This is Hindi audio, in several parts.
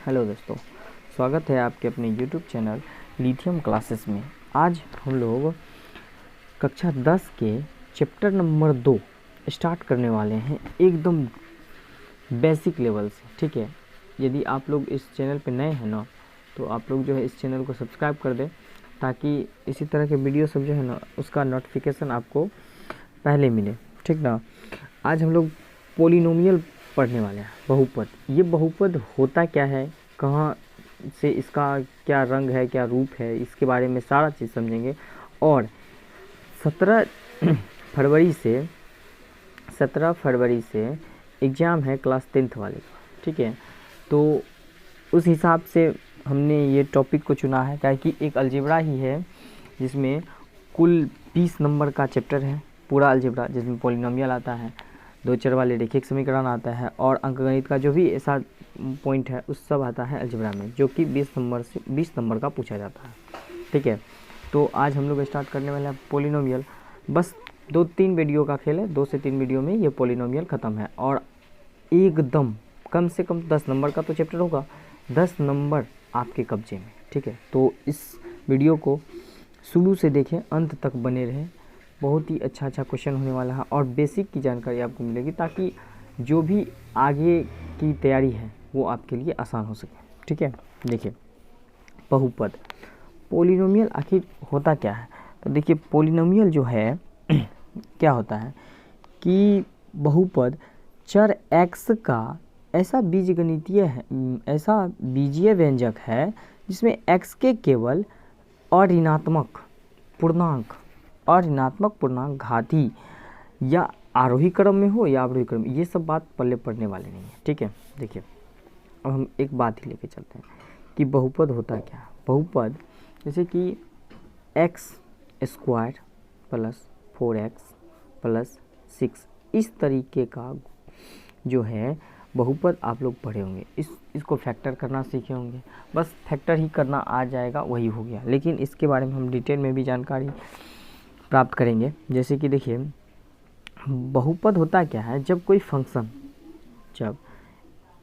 हेलो दोस्तों, स्वागत है आपके अपने यूट्यूब चैनल लिथियम क्लासेस में। आज हम लोग कक्षा 10 के चैप्टर नंबर 2 स्टार्ट करने वाले हैं, एकदम बेसिक लेवल से। ठीक है, यदि आप लोग इस चैनल पे नए हैं ना, तो आप लोग जो है इस चैनल को सब्सक्राइब कर दें, ताकि इसी तरह के वीडियो सब जो है ना उसका नोटिफिकेशन आपको पहले मिले। ठीक ना। आज हम लोग पोलिनोमियल पढ़ने वाले हैं, बहुपद। ये बहुपद होता क्या है, कहाँ से इसका क्या रंग है, क्या रूप है, इसके बारे में सारा चीज़ समझेंगे। और 17 फरवरी से एग्ज़ाम है क्लास 10th वाले का। ठीक है, तो उस हिसाब से हमने ये टॉपिक को चुना है, क्या कि एक अलजेब्रा ही है जिसमें कुल 20 नंबर का चैप्टर है, पूरा अलजेब्रा, जिसमें पोलिनोमियल आता है, दो चर वाले रेखिक समीकरण आता है, और अंकगणित का जो भी ऐसा पॉइंट है उस सब आता है अलजेब्रा में, जो कि 20 नंबर का पूछा जाता है। ठीक है, तो आज हम लोग स्टार्ट करने वाले हैं पोलिनोमियल। बस 2-3 वीडियो का खेल है, 2 से 3 वीडियो में ये पोलिनोमियल ख़त्म है, और एकदम कम से कम 10 नंबर का तो चैप्टर होगा, 10 नंबर आपके कब्जे में। ठीक है, तो इस वीडियो को शुरू से देखें, अंत तक बने रहें। बहुत ही अच्छा क्वेश्चन होने वाला है और बेसिक की जानकारी आपको मिलेगी, ताकि जो भी आगे की तैयारी है वो आपके लिए आसान हो सके। ठीक है, देखिए बहुपद, पोलिनोमियल आखिर होता क्या है। तो देखिए पोलिनोमियल जो है क्या होता है कि बहुपद चर x का ऐसा बीजगणितीय है, ऐसा बीजीय व्यंजक है जिसमें x के केवल अऋणात्मक पूर्णांक घाती या आरोही क्रम में हो या अवरोही क्रम में, ये सब बात पल्ले पड़ने वाले नहीं है। ठीक है, देखिए अब हम एक बात ही लेके चलते हैं कि बहुपद होता क्या है। बहुपद जैसे कि x² प्लस 4x प्लस 6, इस तरीके का जो है बहुपद आप लोग पढ़े होंगे। इसको फैक्टर करना सीखे होंगे, बस फैक्टर ही करना आ जाएगा, वही हो गया। लेकिन इसके बारे में हम डिटेल में भी जानकारी प्राप्त करेंगे। जैसे कि देखिए बहुपद होता क्या है, जब कोई फंक्शन, जब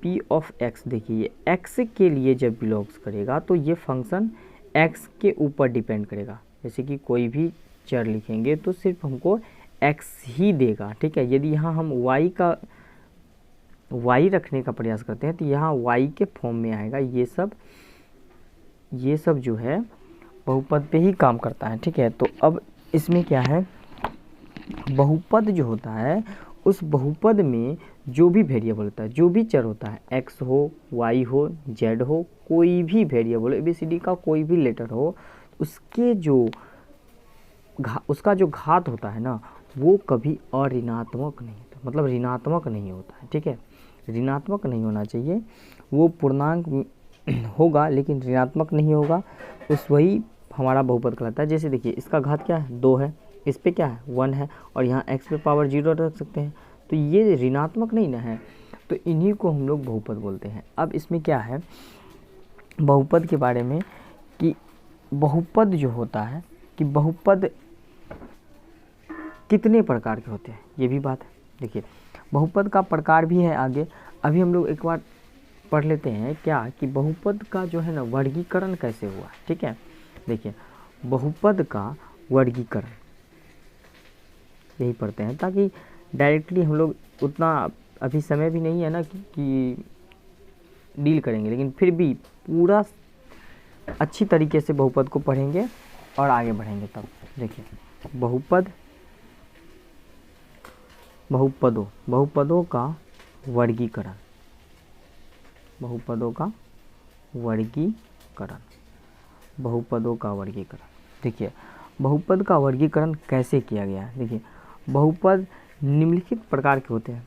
p ऑफ x, देखिए x के लिए जब बिलोंग्स करेगा तो ये फंक्शन x के ऊपर डिपेंड करेगा। जैसे कि कोई भी चर लिखेंगे तो सिर्फ हमको x ही देगा। ठीक है, यदि यहाँ हम y रखने का प्रयास करते हैं तो यहाँ y के फॉर्म में आएगा। ये सब जो है बहुपद पे ही काम करता है। ठीक है, तो अब इसमें क्या है, बहुपद जो होता है उस बहुपद में जो भी वेरिएबल होता है, जो भी चर होता है, x हो, y हो, z हो, कोई भी वेरिएबल, ABCD का कोई भी लेटर हो, उसका जो घात होता है ना, वो कभी अऋणात्मक नहीं होता, मतलब ऋणात्मक नहीं होता है। ठीक है, ऋणात्मक नहीं होना चाहिए, वो पूर्णांक होगा लेकिन ऋणात्मक नहीं होगा, वही हमारा बहुपद कहलाता है। जैसे देखिए इसका घात क्या है, 2 है, इस पे क्या है, 1 है, और यहाँ x पे पावर 0 रख सकते हैं, तो ये ऋणात्मक नहीं ना है, तो इन्हीं को हम लोग बहुपद बोलते हैं। अब इसमें क्या है बहुपद के बारे में, कि बहुपद जो होता है, कि बहुपद कितने प्रकार के होते हैं, ये भी बात है। देखिए बहुपद का प्रकार भी है आगे, अभी हम लोग एक बार पढ़ लेते हैं क्या, कि बहुपद का जो है ना वर्गीकरण कैसे हुआ। ठीक है, देखिए बहुपद का वर्गीकरण यही पढ़ते हैं, ताकि डायरेक्टली हम लोग, उतना अभी समय भी नहीं है ना कि डील करेंगे, लेकिन फिर भी पूरा अच्छी तरीके से बहुपद को पढ़ेंगे और आगे बढ़ेंगे। तब देखिए बहुपदों का वर्गीकरण, देखिए बहुपद का वर्गीकरण कैसे किया गया है। देखिए बहुपद निम्नलिखित प्रकार के होते हैं,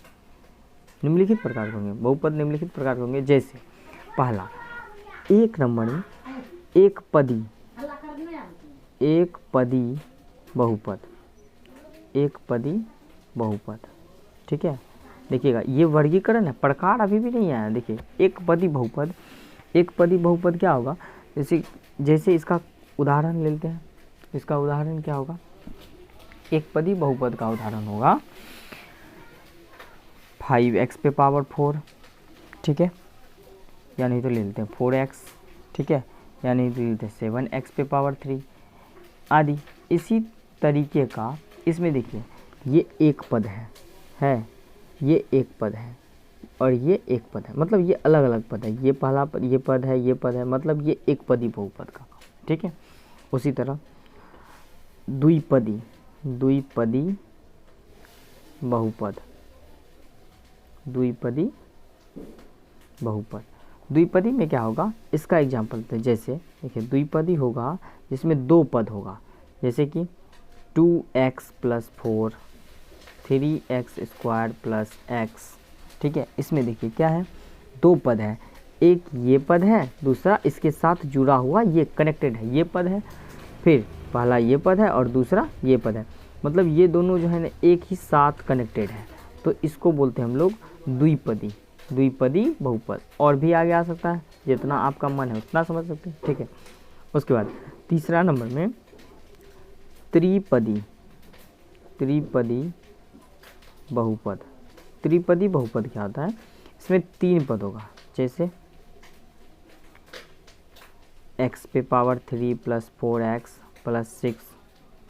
बहुपद निम्नलिखित प्रकार के होंगे। जैसे पहला, एक नंबर में एक पदी बहुपद। ठीक है, देखिएगा ये वर्गीकरण है, प्रकार अभी भी नहीं आया। देखिए एक पदी बहुपद क्या होगा, जैसे इसका उदाहरण लेते हैं। इसका उदाहरण क्या होगा, एक पदी बहुपद का उदाहरण होगा 5x पे पावर 4। ठीक है, या नहीं तो ले लेते हैं 4x, ठीक है, या नहीं तो ले लेते हैं 7x पे पावर 3 आदि। इसी तरीके का इसमें देखिए ये एक पद है, ये एक पद है और ये एक पद है, मतलब ये अलग अलग पद है, ये पहला पद, ये पद है, ये पद है, मतलब ये एक पदी बहुपद का, ठीक है। उसी तरह द्विपदी बहुपद, द्विपदी बहुपद। द्विपदी में क्या होगा, इसका एग्जाम्पल देते हैं। जैसे देखिए द्विपदी होगा जिसमें दो पद होगा, जैसे कि 2x + 4 3x² + x, ठीक है। इसमें देखिए क्या है, दो पद है, एक ये पद है, दूसरा इसके साथ जुड़ा हुआ ये कनेक्टेड है, ये पद है, फिर पहला ये पद है और दूसरा ये पद है, मतलब ये दोनों जो है ना एक ही साथ कनेक्टेड है, तो इसको बोलते हैं हम लोग द्विपदी बहुपद। और भी आगे आ सकता है, जितना आपका मन है उतना समझ सकते हैं, ठीक है। उसके बाद तीसरा नंबर में त्रिपदी बहुपद। त्रिपदी बहुपद क्या होता है, इसमें तीन पद होगा, जैसे x पे पावर 3 + 4x + 6,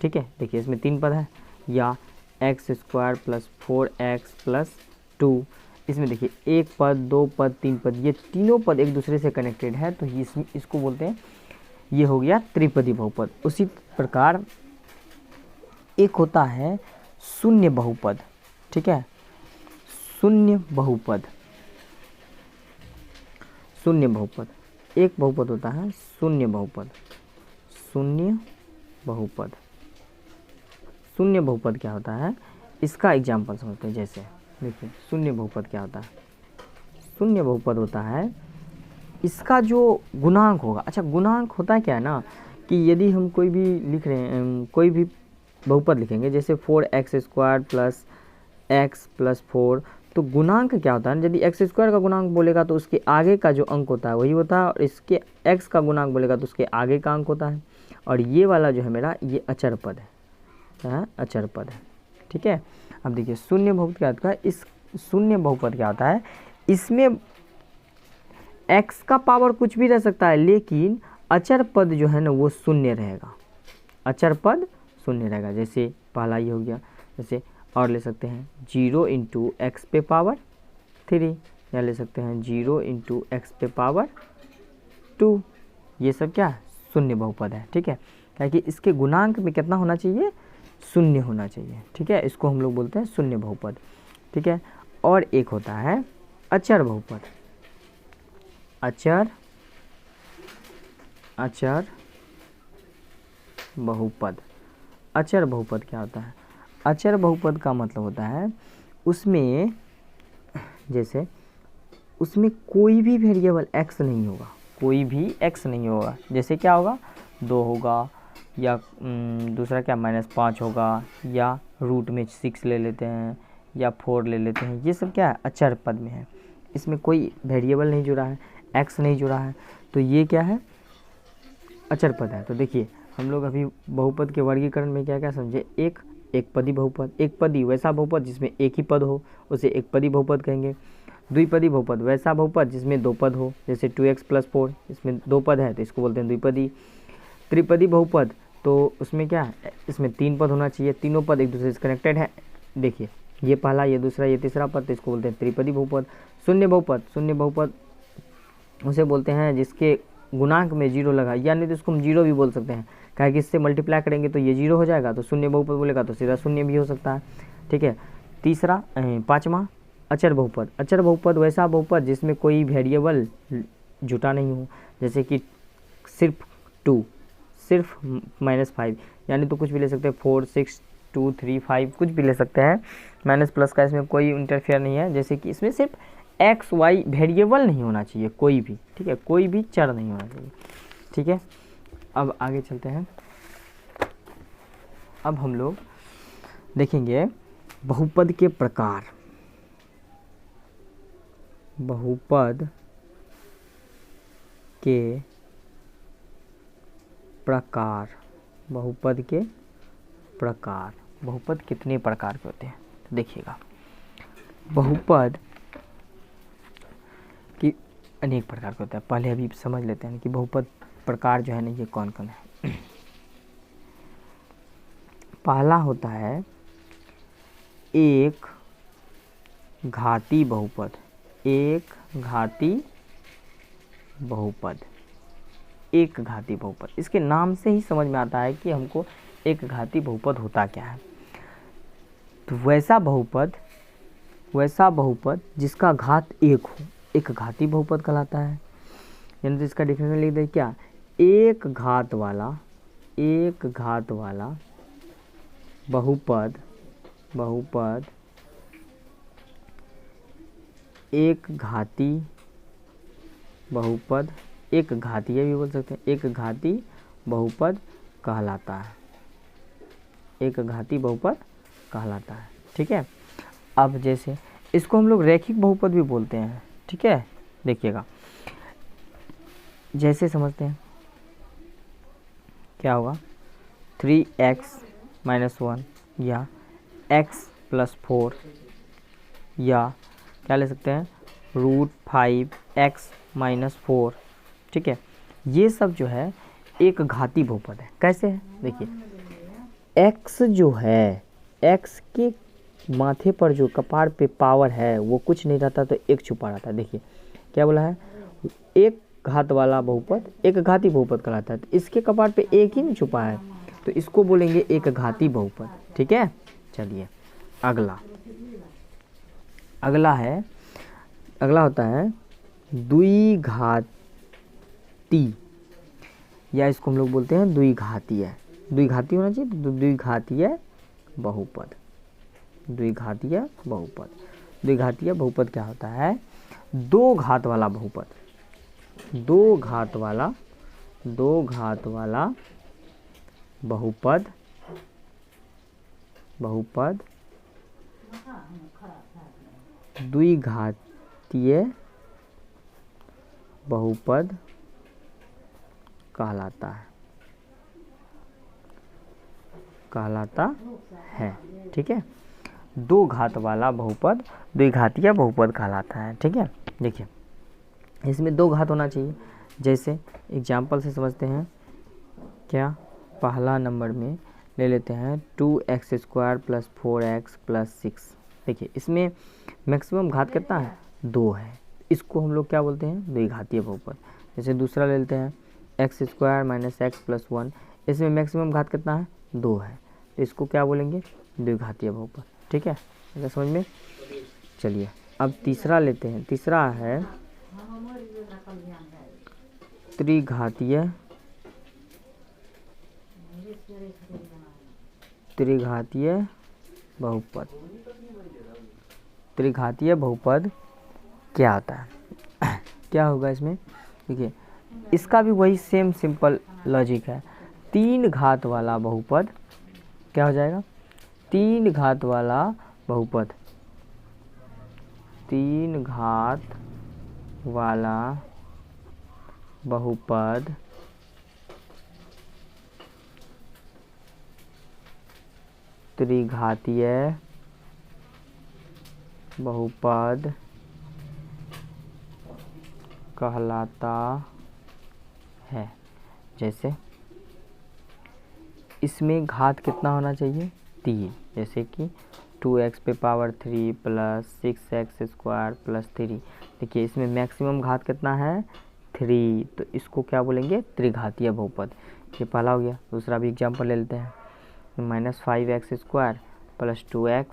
ठीक है। देखिए इसमें तीन पद है, या x² + 4x + 2, इसमें देखिए एक पद, दो पद, तीन पद, ये तीनों पद एक दूसरे से कनेक्टेड है, तो इसको बोलते हैं, ये हो गया त्रिपदी बहुपद। उसी प्रकार एक होता है शून्य बहुपद, ठीक है, शून्य बहुपद एक बहुपद होता है शून्य बहुपद। शून्य बहुपद क्या होता है, इसका एग्जाम्पल समझते हैं। जैसे देखिए शून्य बहुपद क्या होता है, शून्य बहुपद होता है इसका जो गुणांक होगा, अच्छा गुणांक होता है क्या है ना, कि यदि हम कोई भी लिख रहे हैं, कोई भी बहुपद लिखेंगे, जैसे 4x² + x + 4, तो गुणांक क्या होता है, यदि x² का गुणांक बोलेगा तो उसके आगे का जो अंक होता है वही होता है, और इसके x का गुणांक बोलेगा तो उसके आगे का अंक होता है। और ये वाला जो है मेरा, ये अचर पद है, अचर पद है, ठीक है। अब देखिए शून्य बहुपद क्या होता है, इस शून्य बहुपद क्या होता है, इसमें x का पावर कुछ भी रह सकता है, लेकिन अचर पद जो है ना वो शून्य रहेगा, अचर पद शून्य रहेगा। जैसे पहला ये हो गया, जैसे और ले सकते हैं 0 × x पे पावर 3, या ले सकते हैं 0 × x पे पावर 2, ये सब क्या है, शून्य बहुपद है, ठीक है। क्योंकि इसके गुणांक में कितना होना चाहिए, शून्य होना चाहिए, ठीक है। इसको हम लोग बोलते हैं शून्य बहुपद, ठीक है। और एक होता है अचर बहुपद, अचर बहुपद। अचर बहुपद क्या होता है, अचर बहुपद का मतलब होता है उसमें, जैसे उसमें कोई भी वेरिएबल x नहीं होगा, कोई भी x नहीं होगा। जैसे क्या होगा, 2 होगा, या दूसरा क्या -5 होगा, या रूट में 6 ले लेते हैं, या 4 ले लेते हैं, ये सब क्या है, अचर पद में है। इसमें कोई वेरिएबल नहीं जुड़ा है, x नहीं जुड़ा है, तो ये क्या है, अचर पद है। तो देखिए हम लोग अभी बहुपद के वर्गीकरण में क्या क्या समझे, एक पदी बहुपद, एक पदी वैसा बहुपद जिसमें एक ही पद हो, उसे एक पदी बहुपद कहेंगे। द्विपदी बहुपद वैसा बहुपद जिसमें दो पद हो, जैसे 2x + 4, इसमें दो पद है तो इसको बोलते हैं द्विपदी। त्रिपदी बहुपद तो उसमें क्या है, इसमें तीन पद होना चाहिए, तीनों पद एक दूसरे से कनेक्टेड है, देखिए ये पहला, ये दूसरा, ये तीसरा पद, तो इसको बोलते हैं त्रिपदी बहुपद। शून्य बहुपद उसे बोलते हैं जिसके गुणांक में 0 लगा, यानी तो इसको हम 0 भी बोल सकते हैं, क्या कि इससे मल्टीप्लाई करेंगे तो ये 0 हो जाएगा, तो शून्य बहुपद बोलेगा तो सीधा शून्य भी हो सकता है, ठीक है। पाँचवा अचर बहुपद। अचर बहुपद वैसा बहुपद जिसमें कोई वेरिएबल जुटा नहीं हो, जैसे कि सिर्फ 2, सिर्फ -5, यानी तो कुछ भी ले सकते हैं, 4 6 2 3 5 कुछ भी ले सकते हैं, माइनस प्लस का इसमें कोई इंटरफेयर नहीं है। जैसे कि इसमें सिर्फ x y वेरिएबल नहीं होना चाहिए कोई भी, ठीक है, कोई भी चर नहीं होना चाहिए, ठीक है। अब आगे चलते हैं, अब हम लोग देखेंगे बहुपद के प्रकार। बहुपद के प्रकार, बहुपद के प्रकार, बहुपद कितने प्रकार के होते हैं, तो देखिएगा बहुपद की अनेक प्रकार के होता है। पहले अभी समझ लेते हैं कि बहुपद प्रकार जो है ना ये कौन कौन है। पहला होता है एक घाती बहुपद। एक घाती बहुपद, एक घाती बहुपद, इसके नाम से ही समझ में आता है कि हमको एक घाती बहुपद होता क्या है। तो वैसा बहुपद जिसका घात एक हो, एक घाती बहुपद कहलाता है। यानी तो इसका डिफिनेशन लिख दे क्या, एक घात वाला बहुपद एक घाती बहुपद, एक घातीय भी बोल सकते हैं, एक घाती बहुपद कहलाता है। एक घाती बहुपद कहलाता है, ठीक है। अब जैसे इसको हम लोग रैखिक बहुपद भी बोलते हैं, ठीक है। देखिएगा जैसे समझते हैं क्या होगा, 3x - 1 या x + 4 या क्या ले सकते हैं √5x - 4, ठीक है। ये सब जो है एक घाती बहुपद है। कैसे है देखिए, x जो है, x के माथे पर जो कपार पे पावर है वो कुछ नहीं रहता तो एक छुपा रहता है। देखिए क्या बोला है, एक घात वाला बहुपद एक घाती बहुपद कहलाता है। तो इसके कपार पे एक ही नहीं छुपा है तो इसको बोलेंगे एक घाती बहुपद, ठीक है। चलिए अगला होता है द्विघाती, या इसको हम लोग बोलते हैं द्विघातीय। द्विघाती होना चाहिए तो द्विघातीय बहुपद। द्विघातीय बहुपद क्या होता है, दो घात वाला बहुपद द्विघातीय बहुपद कहलाता है, ठीक है। दो घात वाला बहुपद द्विघातीय बहुपद कहलाता है, ठीक है। देखिए इसमें दो घात होना चाहिए। जैसे एग्जाम्पल से समझते हैं क्या, पहला नंबर में ले लेते हैं 2x² + 4x + 6। देखिए इसमें मैक्सिमम घात कितना है, 2 है। इसको हम लोग क्या बोलते हैं, द्विघातीय बहुपद। जैसे दूसरा ले लेते हैं x² - x + 1, इसमें मैक्सिमम घात कितना है, 2 है। तो इसको क्या बोलेंगे, द्विघातीय बहुपद, ठीक है। अगर समझ में, चलिए अब तीसरा लेते हैं। तीसरा है त्रिघातीय बहुपद। त्रिघातीय बहुपद क्या होता है, क्या होगा इसमें, देखिए इसका भी वही सेम सिंपल लॉजिक है। तीन घात वाला बहुपद क्या हो जाएगा, तीन घात वाला बहुपद, तीन घात वाला बहुपद त्रिघातीय बहुपद कहलाता है। जैसे इसमें घात कितना होना चाहिए, 3। जैसे कि 2x पे पावर 3 + 6x² + 3। देखिए इसमें मैक्सिमम घात कितना है, 3, तो इसको क्या बोलेंगे, त्रिघातीय बहुपद। ये पहला हो गया। दूसरा भी एग्जाम्पल ले लेते हैं, -5x² + 2x,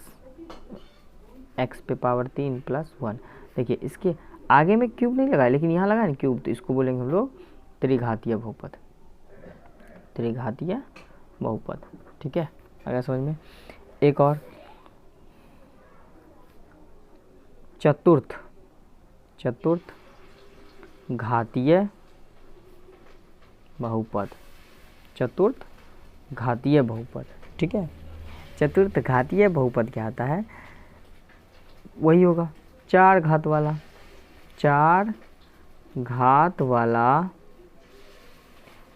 x पे पावर 3 + 1। देखिए इसके आगे में क्यूब नहीं लगा है लेकिन यहाँ लगा है क्यूब, तो इसको बोलेंगे हम लोग त्रिघातीय बहुपद। त्रिघातीय बहुपद, ठीक है। अगर समझ में, एक और चतुर्थ घातीय बहुपद। चतुर्थ घातीय बहुपद, ठीक है। चतुर्थ घातीय बहुपद क्या आता है, वही होगा चार घात वाला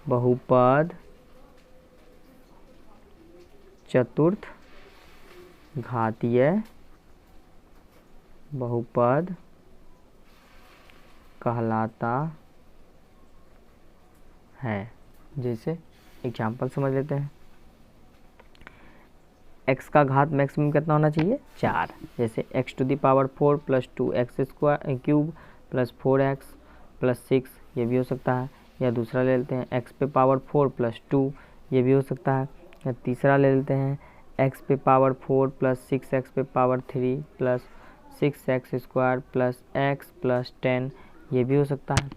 बहुपद चतुर्थ घातीय बहुपद कहलाता है। जैसे एग्जाम्पल समझ लेते हैं, x का घात मैक्सिमम कितना होना चाहिए, 4। जैसे x to the power 4 plus 2x cube plus 4x plus 6, ये भी हो सकता है। या दूसरा ले लेते हैं x पे पावर 4 प्लस 2, ये भी हो सकता है। या तीसरा ले लेते हैं x पे पावर 4 प्लस 6x पे power 3 plus 6x square plus x plus 10, ये भी हो सकता है।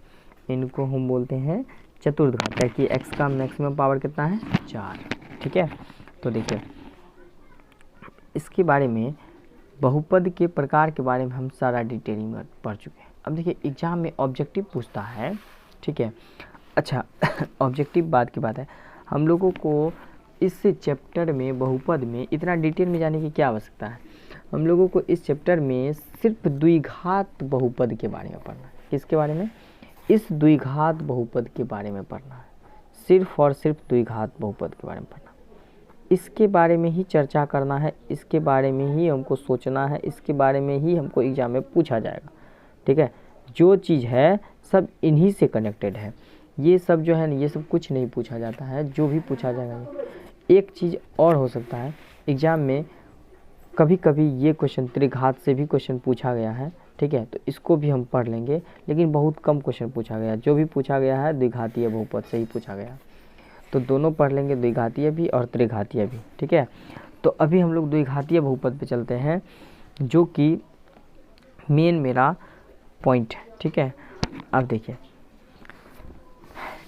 इनको हम बोलते हैं चतुर्थ घात, ताकि x का मैक्सिमम पावर कितना है, 4। ठीक है, तो देखिए इसके बारे में, बहुपद के प्रकार के बारे में हम सारा डिटेलिंग में पढ़ चुके हैं। अब देखिए एग्जाम में ऑब्जेक्टिव पूछता है, ठीक है। अच्छा ऑब्जेक्टिव बात की बात है, हम लोगों को इस चैप्टर में बहुपद में इतना डिटेल में जाने की क्या आवश्यकता है। हम लोगों को इस चैप्टर में सिर्फ द्विघात बहुपद के बारे में पढ़ना है। किसके बारे में, इस द्विघात बहुपद के बारे में पढ़ना है, सिर्फ और सिर्फ द्विघात बहुपद के बारे में पढ़ना, इसके बारे में ही चर्चा करना है, इसके बारे में ही हमको सोचना है, इसके बारे में ही हमको एग्जाम में पूछा जाएगा। ठीक है, जो चीज़ है सब इन्हीं से कनेक्टेड है, ये सब जो है ना, ये सब कुछ नहीं पूछा जाता है, जो भी पूछा जाएगा। एक चीज़ और हो सकता है, एग्ज़ाम में कभी कभी ये क्वेश्चन त्रिघात से भी क्वेश्चन पूछा गया है, ठीक है, तो इसको भी हम पढ़ लेंगे, लेकिन बहुत कम क्वेश्चन पूछा गया, जो भी पूछा गया है द्विघातीय बहुपद से ही पूछा गया, तो दोनों पढ़ लेंगे, द्विघातीय भी और त्रिघातीय भी। ठीक है, तो अभी हम लोग द्विघातीय बहुपद पे चलते हैं, जो कि मेन मेरा पॉइंट है। ठीक है, अब देखिए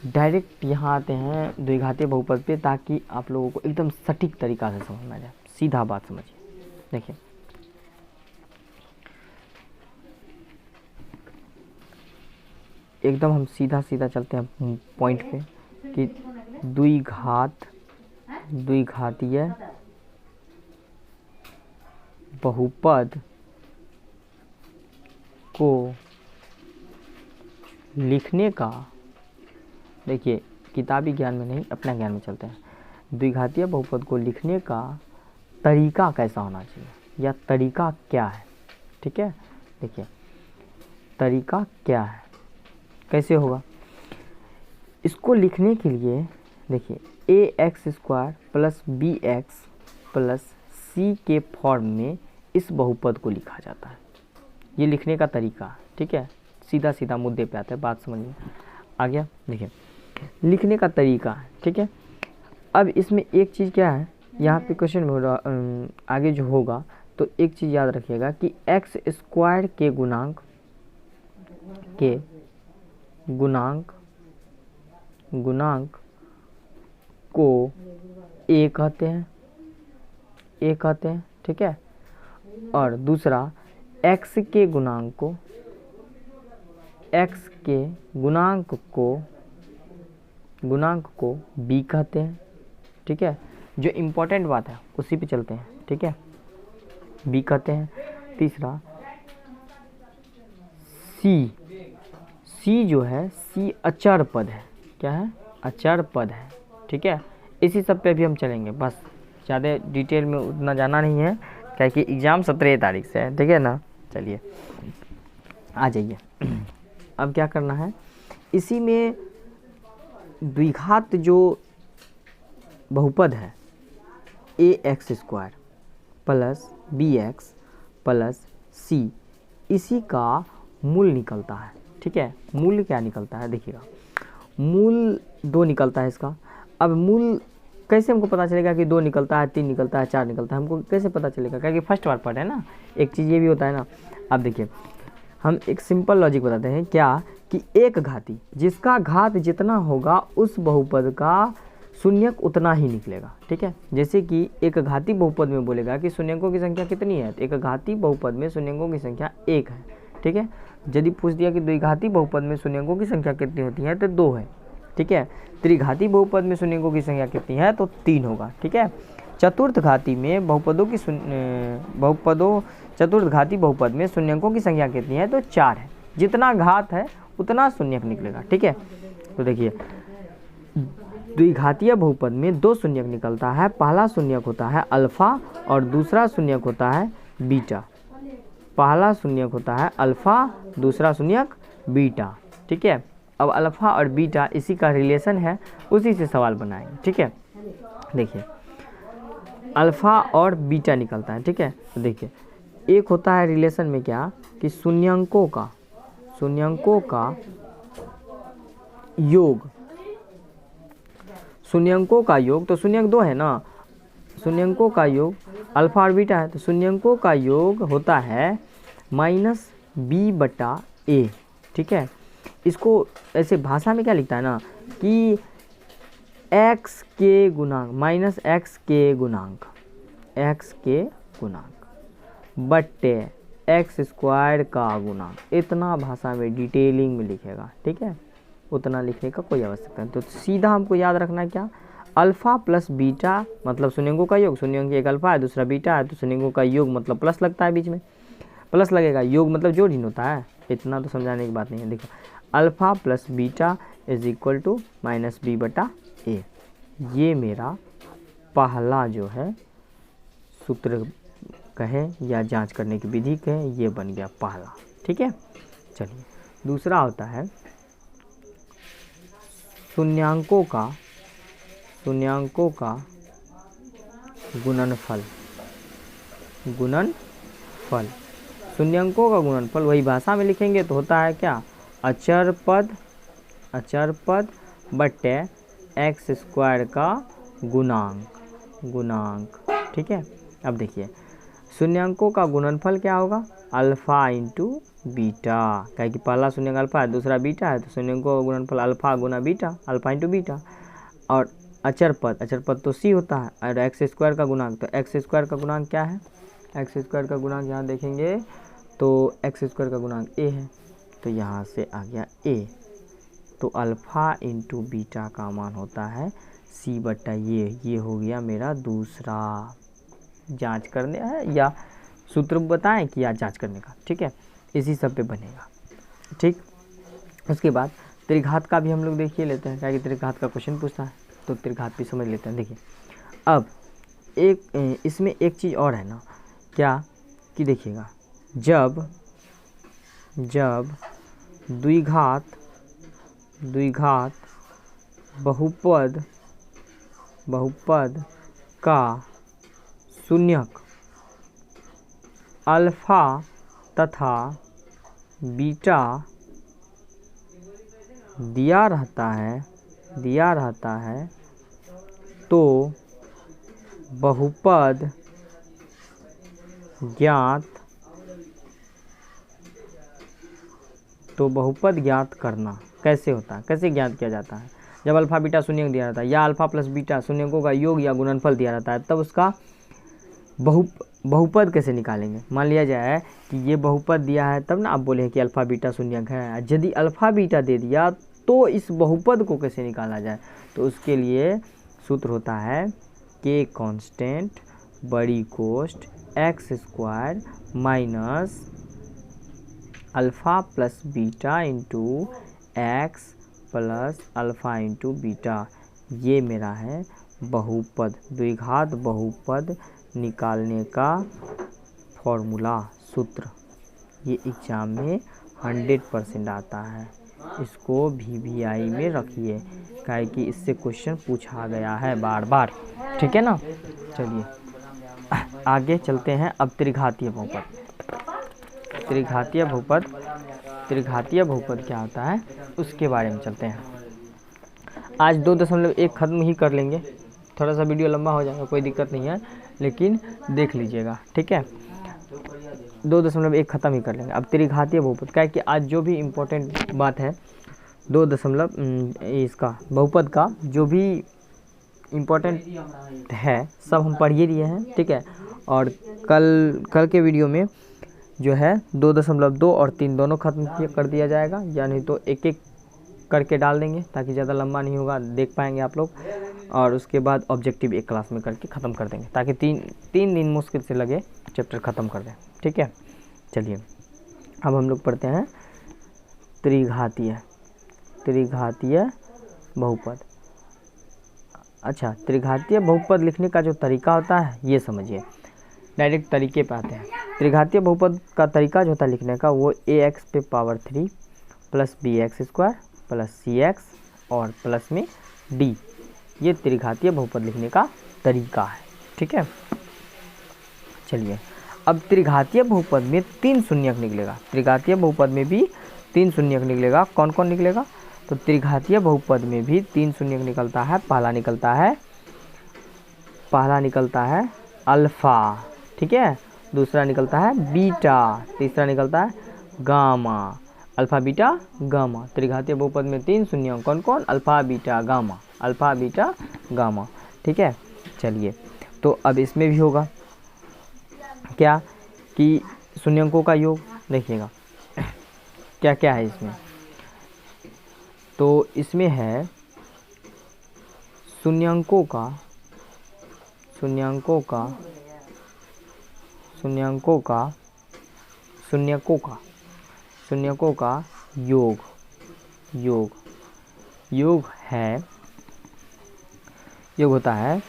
डायरेक्ट यहाँ आते हैं द्विघातीय बहुपद पे, ताकि आप लोगों को एकदम सटीक तरीका से समझ में आ जाए, सीधा बात समझिए। देखिए एकदम हम सीधा सीधा चलते हैं पॉइंट पे कि द्विघातीय बहुपद को लिखने का, देखिए किताबी ज्ञान में नहीं, अपना ज्ञान में चलते हैं। द्विघातीय बहुपद को लिखने का तरीका कैसा होना चाहिए, या तरीका क्या है। ठीक है, देखिए तरीका क्या है, कैसे होगा। इसको लिखने के लिए देखिए ax² plus bx plus c के फॉर्म में इस बहुपद को लिखा जाता है, ये लिखने का तरीका। ठीक है, सीधा सीधा मुद्दे पे आता है, बात समझिए आ गया। देखिए लिखने का तरीका, ठीक है। अब इसमें एक चीज़ क्या है, यहाँ पे क्वेश्चन में आगे जो होगा, तो एक चीज़ याद रखिएगा कि x² के गुणांक को a कहते हैं, ठीक है। और दूसरा x के गुणांक को b कहते हैं, ठीक है। जो इम्पोर्टेंट बात है उसी पे चलते हैं, ठीक है, b कहते हैं। तीसरा c जो है, c अचर पद है, क्या है, अचर पद है, ठीक है। इसी सब पे भी हम चलेंगे, बस ज़्यादा डिटेल में उतना जाना नहीं है, क्या कि एग्ज़ाम 17 तारीख से है, ठीक है ना। चलिए आ जाइए, अब क्या करना है, इसी में द्विघात जो बहुपद है ax² plus bx plus c, इसी का मूल निकलता है, ठीक है। मूल क्या निकलता है, देखिएगा मूल 2 निकलता है इसका। अब मूल कैसे हमको पता चलेगा कि 2 निकलता है, 3 निकलता है, 4 निकलता है, हमको कैसे पता चलेगा, क्योंकि फर्स्ट बार पढ़े ना। एक चीज़ ये भी होता है ना, अब देखिए हम एक सिंपल लॉजिक बताते हैं, क्या कि एक घाती जिसका घात जितना होगा उस बहुपद का शून्यक उतना ही निकलेगा, ठीक है। जैसे कि एक घाती बहुपद में बोलेगा कि शून्यकों की संख्या कितनी है, तो एक घाती बहुपद में शून्यकों की संख्या 1 है, ठीक है। यदि पूछ दिया कि द्विघाती बहुपद में शून्यकों की संख्या कितनी होती है, तो 2 है, ठीक है। त्रिघाती बहुपद में शून्यकों की संख्या कितनी है, तो 3 होगा, ठीक है। चतुर्थ घाती में चतुर्थ घाती बहुपद में शून्यकों की संख्या कितनी है, तो 4 है। जितना घात है उतना शून्यक निकलेगा, ठीक है। तो देखिए द्विघातीय बहुपद में 2 शून्यक निकलता है, पहला शून्यक होता है अल्फा और दूसरा शून्यक होता है बीटा। पहला शून्यक होता है अल्फा, दूसरा शून्यक बीटा, ठीक है। अब अल्फ़ा और बीटा इसी का रिलेशन है, उसी से सवाल बनाएंगे, ठीक है। देखिए अल्फ़ा और बीटा निकलता है, ठीक है। तो देखिए एक होता है रिलेशन में क्या कि शून्यंकों का योग, शून्यंकों का योग, तो शून्यंक 2 है ना, शून्यंकों का योग अल्फ़ा और बीटा है, तो शून्यंकों का योग होता है -b/a, ठीक है। इसको ऐसे भाषा में क्या लिखता है ना कि x के गुणांक -x के गुणांक बट्टे x² का गुणांक, इतना भाषा में डिटेलिंग में लिखेगा, ठीक है। उतना लिखने का कोई आवश्यकता नहीं। तो सीधा हमको याद रखना क्या, अल्फ़ा प्लस बीटा मतलब शून्यंकों का योग, शून्यंक एक अल्फ़ा है दूसरा बीटा है, तो शून्यंकों का योग मतलब प्लस लगता है, बीच में प्लस लगेगा, योग मतलब जोड़ ही होता है, इतना तो समझाने की बात नहीं है। देखो alpha plus beta is equal to -b/a, ये मेरा पहला जो है सूत्र कहें या जांच करने की विधि कहें, ये बन गया पहला, ठीक है। चलिए दूसरा होता है शून्यंकों का गुणनफल, शून्यंकों का गुणनफल वही भाषा में लिखेंगे तो होता है क्या, अचर पद बट्टे x² का गुणांक, ठीक है। अब देखिए शून्यंकों का गुणनफल क्या होगा, अल्फ़ा इंटू बीटा, क्या कि पहला शून्यंक अल्फ़ा है दूसरा बीटा है, तो शून्यंकों का गुणनफल अल्फ़ा गुना बीटा, अल्फ़ा इंटू बीटा। और अचर पद तो c होता है, और x² का गुणांक, तो x² का गुणांक क्या है, x² का गुणांक यहाँ देखेंगे तो x² का गुणांक a है, तो यहाँ से आ गया a, तो अल्फ़ा इंटू बीटा का मान होता है c/a, ये हो गया मेरा दूसरा, जांच करने है या सूत्र बताएं कि या जांच करने का, ठीक है, इसी सब पे बनेगा, ठीक। उसके बाद त्रिघात का भी हम लोग देखिए लेते हैं, क्या कि त्रिघात का क्वेश्चन पूछता है, तो त्रिघात भी समझ लेते हैं। देखिए अब एक इसमें एक चीज़ और है ना, क्या कि देखिएगा जब द्विघात बहुपद का शून्यक अल्फ़ा तथा बीटा दिया रहता है तो बहुपद ज्ञात करना कैसे होता है, कैसे ज्ञात किया जाता है। जब अल्फ़ा बीटा शून्यक दिया रहता है या अल्फ़ा प्लस बीटा शून्यकों का योग या गुणनफल दिया रहता है, तब उसका बहुपद कैसे निकालेंगे। मान लिया जाए कि ये बहुपद दिया है, तब ना आप बोले कि अल्फ़ा बीटा शून्यक है, यदि अल्फ़ा बीटा दे दिया तो इस बहुपद को कैसे निकाला जाए, तो उसके लिए सूत्र होता है k कांस्टेंट बड़ी कोष्ट x² minus alpha plus beta into x plus alpha into beta, ये मेरा है बहुपद, द्विघात बहुपद निकालने का फॉर्मूला सूत्र। ये एग्ज़ाम में 100% आता है, इसको VVI में रखिए, काहे कि इससे क्वेश्चन पूछा गया है बार बार, ठीक है ना। चलिए आगे चलते हैं। अब त्रिघातीय बहुपद क्या होता है उसके बारे में चलते हैं। आज 2.1 ख़त्म ही कर लेंगे, थोड़ा सा वीडियो लंबा हो जाएगा, कोई दिक्कत नहीं है, लेकिन देख लीजिएगा, ठीक है। 2.1 ख़त्म ही कर लेंगे। अब त्रिघातीय बहुपद क्या है कि आज जो भी इम्पोर्टेंट बात है इसका बहुपद का जो भी इम्पोर्टेंट है सब हम पढ़ ही लिए हैं, ठीक है। और कल के वीडियो में जो है 2.2 और 3 दोनों ख़त्म कर दिया जाएगा, या नहीं तो एक एक करके डाल देंगे ताकि ज़्यादा लंबा नहीं होगा, देख पाएंगे आप लोग। और उसके बाद ऑब्जेक्टिव एक क्लास में करके ख़त्म कर देंगे, ताकि तीन दिन मुश्किल से लगे चैप्टर ख़त्म कर दें, ठीक है। चलिए अब हम लोग पढ़ते हैं त्रिघातीय बहुपद। अच्छा, त्रिघातीय बहुपद लिखने का जो तरीका होता है ये समझिए, डायरेक्ट तरीके पे आते हैं। त्रिघातीय बहुपद का तरीका जो होता है लिखने का, वो ax पे power 3 plus B X square plus C X और प्लस में डी। ये त्रिघातीय बहुपद लिखने का तरीका है, ठीक है। चलिए, अब त्रिघातीय बहुपद में 3 शून्यक निकलेगा, त्रिघातीय बहुपद में भी 3 शून्यक निकलेगा। कौन कौन निकलेगा? तो त्रिघातीय बहुपद में भी 3 शून्यक निकलता है। पहला निकलता है अल्फा, ठीक है, दूसरा निकलता है बीटा, तीसरा निकलता है गामा। अल्फा बीटा गामा, त्रिघातीय बहुपद में 3 शून्यक कौन कौन? Alpha beta gamma, alpha beta gamma, ठीक है। चलिए, तो अब इसमें भी होगा क्या कि शून्यकों का योग। देखिएगा क्या क्या है इसमें। तो इसमें है शून्यकों का योग होता है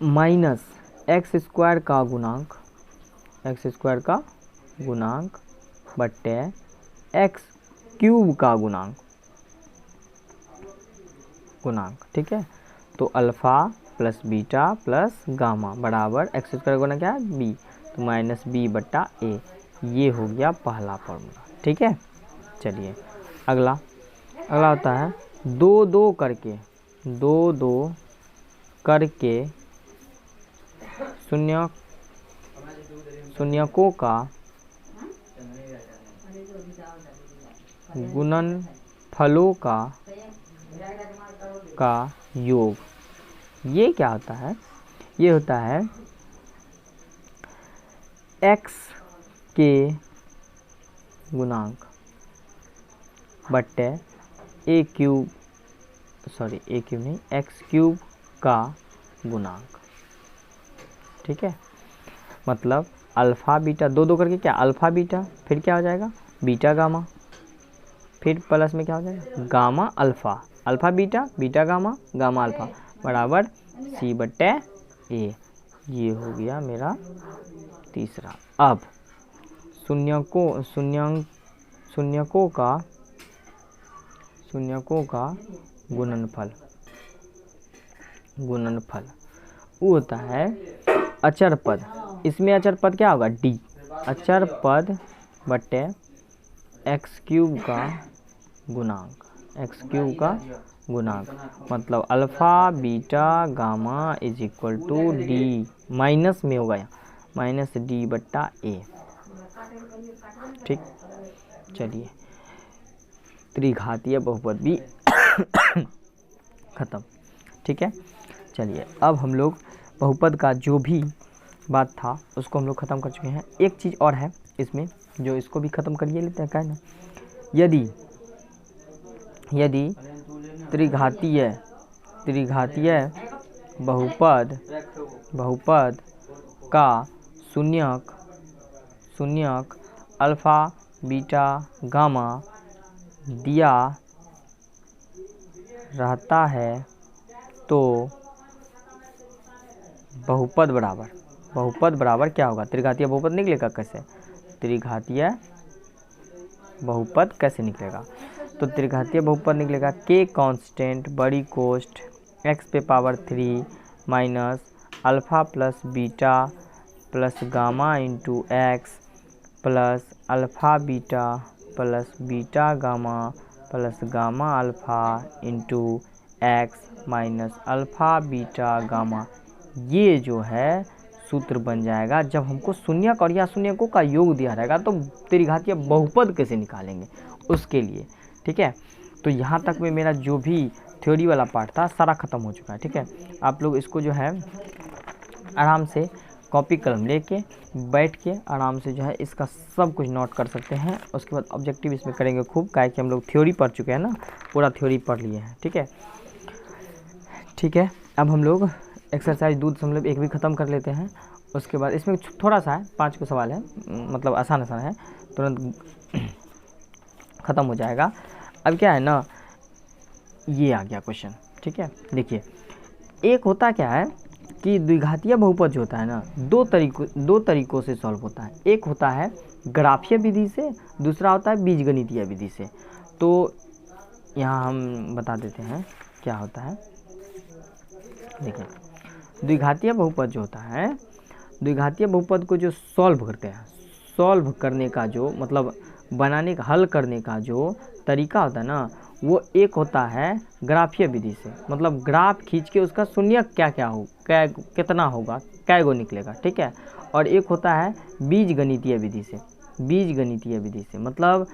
माइनस एक्स स्क्वायर का गुणांक बट्टे एक्स क्यूब का गुणांक, ठीक है। तो alpha plus beta plus gamma बराबर एक्स स्क्वायर गुना क्या है? बी, तो माइनस बी बट्टा ए। ये हो गया पहला फॉर्मूला, ठीक है। चलिए, अगला होता है दो दो करके शून्यकों का गुणनफलों का योग। ये क्या होता है? ये होता है x के गुणांक बट्टे एक्स क्यूब का गुणांक, ठीक है। मतलब अल्फ़ा बीटा दो करके क्या? अल्फ़ा बीटा, फिर क्या हो जाएगा? बीटा गामा, फिर प्लस में क्या हो जाएगा? Gamma alpha, alpha beta, beta gamma, gamma alpha बराबर सी बट्टे ए। ये हो गया मेरा तीसरा। अब शून्यकों का गुणनफल वो होता है अचर पद। इसमें अचर पद क्या होगा? डी, अचर पद बट्टे एक्स क्यूब का गुणांक, मतलब alpha beta gamma is equal to d, minus में होगा यहाँ, माइनस डी बट्टा ए, ठीक। चलिए, त्रिघातीय बहुपद भी खत्म, ठीक है। चलिए, अब हम लोग बहुपद का जो भी बात था उसको हम लोग ख़त्म कर चुके हैं। एक चीज़ और है इसमें, जो इसको भी ख़त्म करिए लेते हैं, क्या है ना, यदि त्रिघातीय बहुपद का शून्यक अल्फ़ा बीटा गामा दिया रहता है तो बहुपद बराबर क्या होगा? त्रिघातीय बहुपद निकलेगा कैसे? त्रिघातीय बहुपद कैसे निकलेगा? तो त्रिघातीय बहुपद निकलेगा के कांस्टेंट बड़ी कोष्ट एक्स पे power 3 minus alpha plus beta plus gamma into x plus alpha beta plus beta gamma plus gamma alpha into x minus alpha beta gamma. ये जो है सूत्र बन जाएगा जब हमको शून्यक और या शून्यकों का योग दिया रहेगा तो त्रिघातीय बहुपद कैसे निकालेंगे उसके लिए, ठीक है। तो यहाँ तक में मेरा जो भी थ्योरी वाला पार्ट था सारा ख़त्म हो चुका है, ठीक है। आप लोग इसको जो है आराम से कॉपी कलम लेके बैठ के आराम से जो है इसका सब कुछ नोट कर सकते हैं। उसके बाद ऑब्जेक्टिव इसमें करेंगे खूब, काहे कि हम लोग थ्योरी पढ़ चुके हैं ना, पूरा थ्योरी पढ़ लिए हैं, ठीक है। अब हम लोग एक्सरसाइज 2.1 भी ख़त्म कर लेते हैं। उसके बाद इसमें थोड़ा सा है, 5 को सवाल है, मतलब आसान है, तुरंत ख़त्म हो जाएगा। अब क्या है ना, ये आ गया क्वेश्चन, ठीक है। देखिए, एक होता क्या है कि द्विघातीय बहुपद जो होता है ना, दो तरीकों से सॉल्व होता है। एक होता है ग्राफीय विधि से, दूसरा होता है बीजगणितीय विधि से। तो यहाँ हम बता देते हैं क्या होता है। देखिए, द्विघातीय बहुपद जो होता है, द्विघातीय बहुपद को जो सॉल्व करते हैं, सॉल्व करने का जो मतलब बनाने का, हल करने का जो तरीका होता है ना, वो एक होता है ग्राफीय विधि से, मतलब ग्राफ खींच के उसका शून्यक कितना होगा, कै गो निकलेगा, ठीक है। और एक होता है बीजगणितीय विधि से, बीजगणितीय विधि से मतलब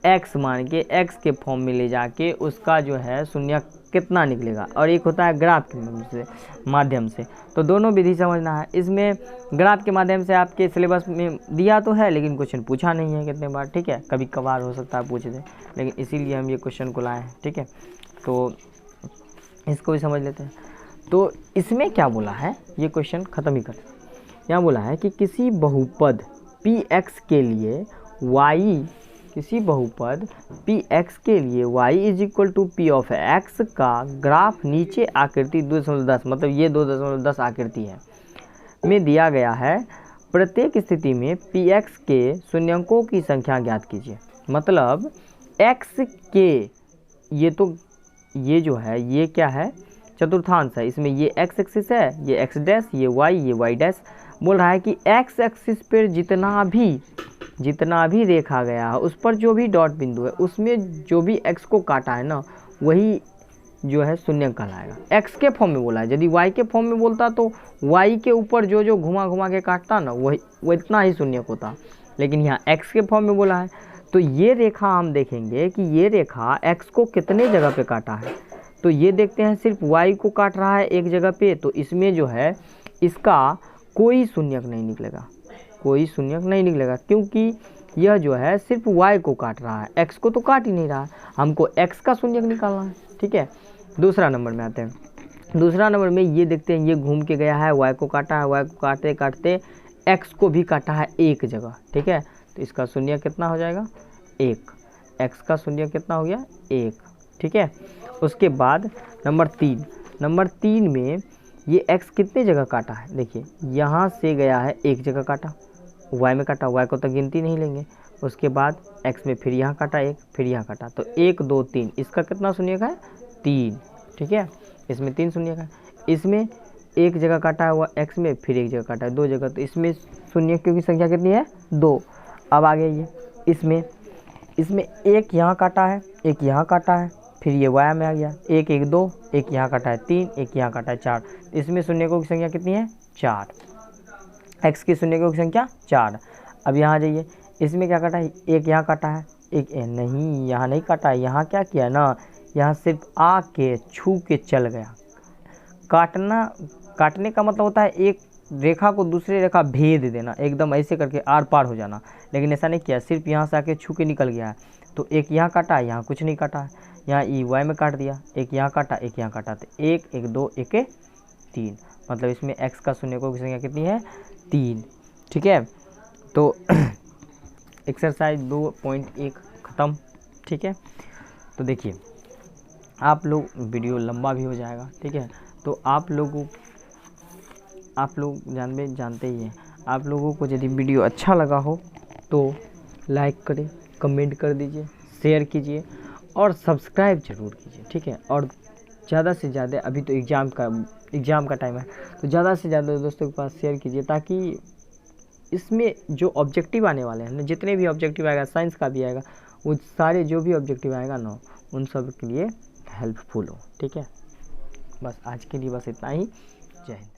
x मान के x के फॉर्म में ले जाके उसका जो है शून्यक कितना निकलेगा। और एक होता है ग्राफ के माध्यम से। तो दोनों विधि समझना है। इसमें ग्राफ के माध्यम से आपके सिलेबस में दिया तो है, लेकिन क्वेश्चन पूछा नहीं है कितने बार, ठीक है। कभी कभार हो सकता है पूछ दे, लेकिन इसीलिए हम ये क्वेश्चन को लाए हैं, ठीक है। तो इसको भी समझ लेते हैं। तो इसमें क्या बोला है, ये क्वेश्चन ख़त्म ही करते हैं। यहाँ बोला है कि किसी बहुपद px के लिए y, किसी बहुपद px के लिए y is equal to p of x का ग्राफ नीचे आकृति 2.10, मतलब ये 2.10 आकृति है, में दिया गया है। प्रत्येक स्थिति में px के शून्यंकों की संख्या ज्ञात कीजिए। मतलब x के, ये तो ये जो है ये क्या है, चतुर्थांश है। इसमें ये x एक्सिस है, ये x डैश, ये y डैश। बोल रहा है कि x एक्सिस पर जितना भी देखा गया है, उस पर जो भी डॉट बिंदु है, उसमें जो भी x को काटा है ना, वही जो है शून्यक कहलाएगा। x के फॉर्म में बोला है। यदि y के फॉर्म में बोलता तो y के ऊपर जो घुमा के काटता ना, वो इतना ही शून्यक होता। लेकिन यहाँ x के फॉर्म में बोला है, तो ये रेखा हम देखेंगे कि ये रेखा x को कितने जगह पे काटा है। तो ये देखते हैं सिर्फ y को काट रहा है एक जगह पे, तो इसमें जो है इसका कोई शून्यक नहीं निकलेगा, कोई शून्यक नहीं निकलेगा, क्योंकि यह जो है सिर्फ y को काट रहा है, x को तो काट ही नहीं रहा है। हमको x का शून्यक निकालना है, ठीक है। दूसरा नंबर में आते हैं। दूसरा नंबर में ये देखते हैं, ये घूम के गया है, y को काटा है, y को काटते काटते x को भी काटा है एक जगह, ठीक है। तो इसका शून्यक कितना हो जाएगा, 1। x का शून्यक कितना हो गया, 1, ठीक है। उसके बाद नंबर 3 में ये x कितने जगह काटा है, देखिए यहाँ से गया है एक जगह काटा, y में काटा, y को तो गिनती नहीं लेंगे। उसके बाद x में फिर यहाँ काटा 1, फिर यहाँ काटा, तो 1 2 3, इसका कितना शून्यक है, 3, ठीक है। इसमें 3 शून्यक है। इसमें एक जगह काटा हुआ x में, फिर एक जगह काटा है 2 जगह, तो इसमें शून्यकों की संख्या कितनी है, 2। अब आगे ये इसमें एक यहाँ काटा है, एक यहाँ काटा है, फिर ये y में आ गया, 1 1 2, एक यहाँ काटा है 3, एक यहाँ काटा है 4। इसमें शून्यकों की संख्या कितनी है, 4। x की शून्यकों की संख्या 4। अब यहाँ आ जाइए, इसमें क्या काटा है, एक यहाँ काटा है, एक नहीं, यहाँ नहीं काटा है, यहाँ क्या किया ना, यहाँ सिर्फ आके छू के चल गया। काटने का मतलब होता है एक रेखा को दूसरी रेखा भेद देना, एकदम ऐसे करके आर पार हो जाना, लेकिन ऐसा नहीं किया, सिर्फ यहाँ से आके छू के निकल गया है। तो एक यहाँ काटा है, यहाँ कुछ नहीं काटा है, यहाँ ई वाई में काट दिया, एक यहाँ काटा, एक यहाँ काटा, तो 1 1 2 1 3, मतलब इसमें x का शून्यकों की संख्या कितनी है, 3, ठीक है। तो एक्सरसाइज 2.1 ख़त्म, ठीक है। तो देखिए, आप लोग, वीडियो लंबा भी हो जाएगा, ठीक है। तो आप लोग जानते ही हैं, आप लोगों को यदि वीडियो अच्छा लगा हो तो लाइक करें, कमेंट कर दीजिए, शेयर कीजिए और सब्सक्राइब ज़रूर कीजिए, ठीक है। और ज़्यादा से ज़्यादा, अभी तो एग्ज़ाम का टाइम है, तो ज़्यादा से ज़्यादा दोस्तों के पास शेयर कीजिए, ताकि इसमें जो ऑब्जेक्टिव आने वाले हैं ना, जितने भी ऑब्जेक्टिव आएगा, साइंस का भी आएगा, वो सारे जो भी ऑब्जेक्टिव आएगा ना, उन सब के लिए हेल्पफुल हो, ठीक है। बस आज के लिए बस इतना ही। जय हिंद।